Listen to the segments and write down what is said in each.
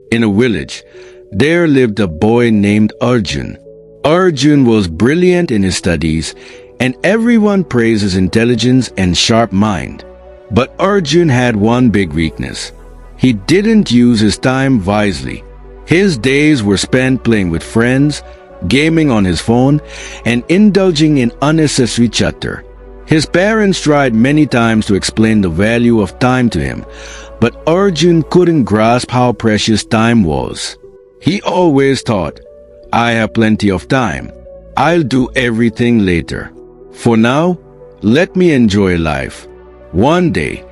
In a village, there lived a boy named Arjun. Arjun was brilliant in his studies, and everyone praised his intelligence and sharp mind. But Arjun had one big weakness. He didn't use his time wisely. His days were spent playing with friends, gaming on his phone, and indulging in unnecessary chatter. His parents tried many times to explain the value of time to him, but Arjun couldn't grasp how precious time was. He always thought, "I have plenty of time. I'll do everything later. For now, let me enjoy life." One day,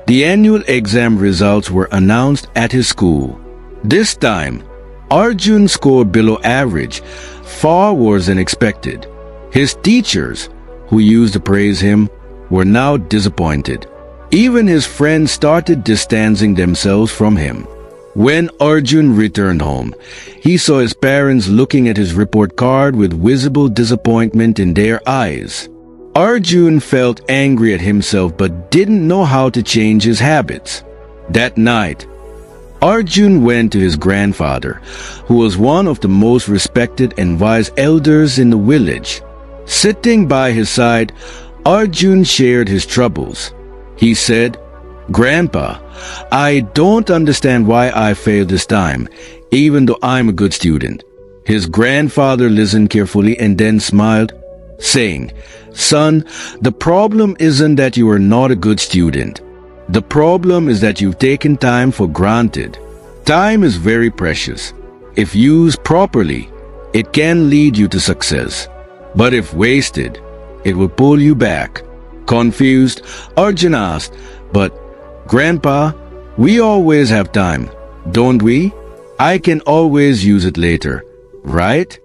the annual exam results were announced at his school. This time, Arjun scored below average, far worse than expected. His teachers, who used to praise him, were now disappointed. Even his friends started distancing themselves from him. When Arjun returned home, he saw his parents looking at his report card with visible disappointment in their eyes. Arjun felt angry at himself but didn't know how to change his habits. That night, Arjun went to his grandfather, who was one of the most respected and wise elders in the village. Sitting by his side, Arjun shared his troubles. He said, "Grandpa, I don't understand why I failed this time, even though I'm a good student." His grandfather listened carefully and then smiled, saying, "Son, the problem isn't that you are not a good student. The problem is that you've taken time for granted. Time is very precious. If used properly, it can lead you to success. But if wasted, it will pull you back." Confused, Arjun asked, "But, Grandpa, we always have time, don't we? I can always use it later, right?"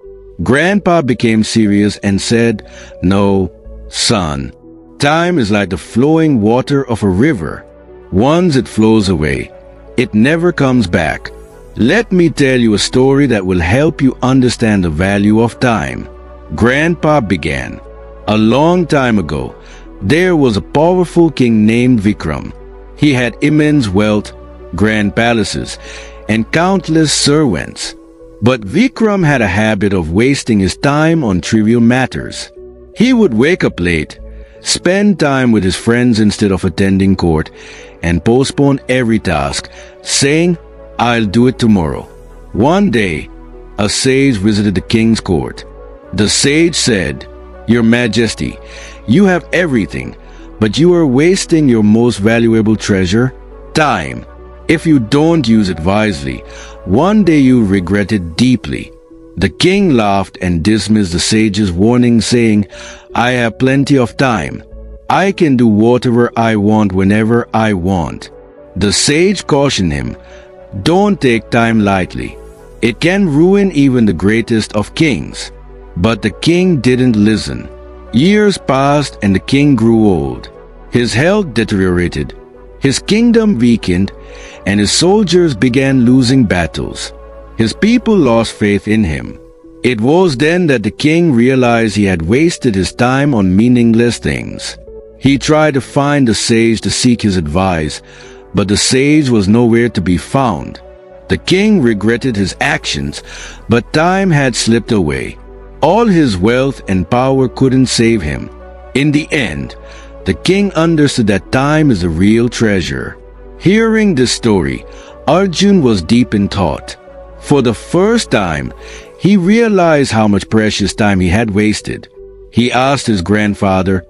Grandpa became serious and said, "No, son. Time is like the flowing water of a river. Once it flows away, it never comes back. Let me tell you a story that will help you understand the value of time." Grandpa began. A long time ago, there was a powerful king named Vikram. He had immense wealth, grand palaces, and countless servants. But Vikram had a habit of wasting his time on trivial matters. He would wake up late, spend time with his friends instead of attending court, and postpone every task, saying, "I'll do it tomorrow." One day, a sage visited the king's court. The sage said, "Your Majesty, you have everything, but you are wasting your most valuable treasure, time. If you don't use it wisely, one day you'll regret it deeply." The king laughed and dismissed the sage's warning, saying, "I have plenty of time. I can do whatever I want whenever I want." The sage cautioned him, "Don't take time lightly. It can ruin even the greatest of kings." But the king didn't listen. Years passed and the king grew old. His health deteriorated, his kingdom weakened, and his soldiers began losing battles. His people lost faith in him. It was then that the king realized he had wasted his time on meaningless things. He tried to find the sage to seek his advice, but the sage was nowhere to be found. The king regretted his actions, but time had slipped away. All his wealth and power couldn't save him. In the end, the king understood that time is a real treasure. Hearing this story, Arjun was deep in thought. For the first time, he realized how much precious time he had wasted. He asked his grandfather,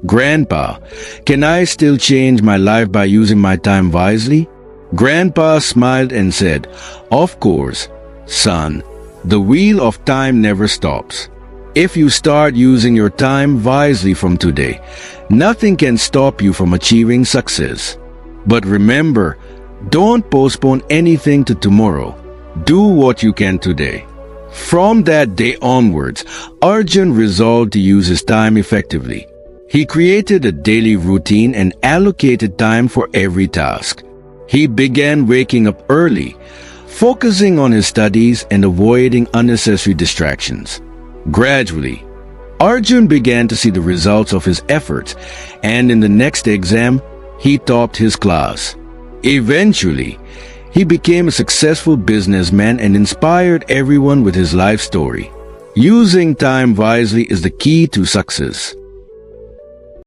"Grandpa, can I still change my life by using my time wisely?" Grandpa smiled and said, "Of course, son. The wheel of time never stops. If you start using your time wisely from today, nothing can stop you from achieving success. But remember, don't postpone anything to tomorrow. Do what you can today." From that day onwards, Arjun resolved to use his time effectively. He created a daily routine and allocated time for every task. He began waking up early, focusing on his studies and avoiding unnecessary distractions. Gradually, Arjun began to see the results of his efforts, and in the next exam, he topped his class. Eventually, He became a successful businessman and inspired everyone with his life story. Using time wisely is the key to success.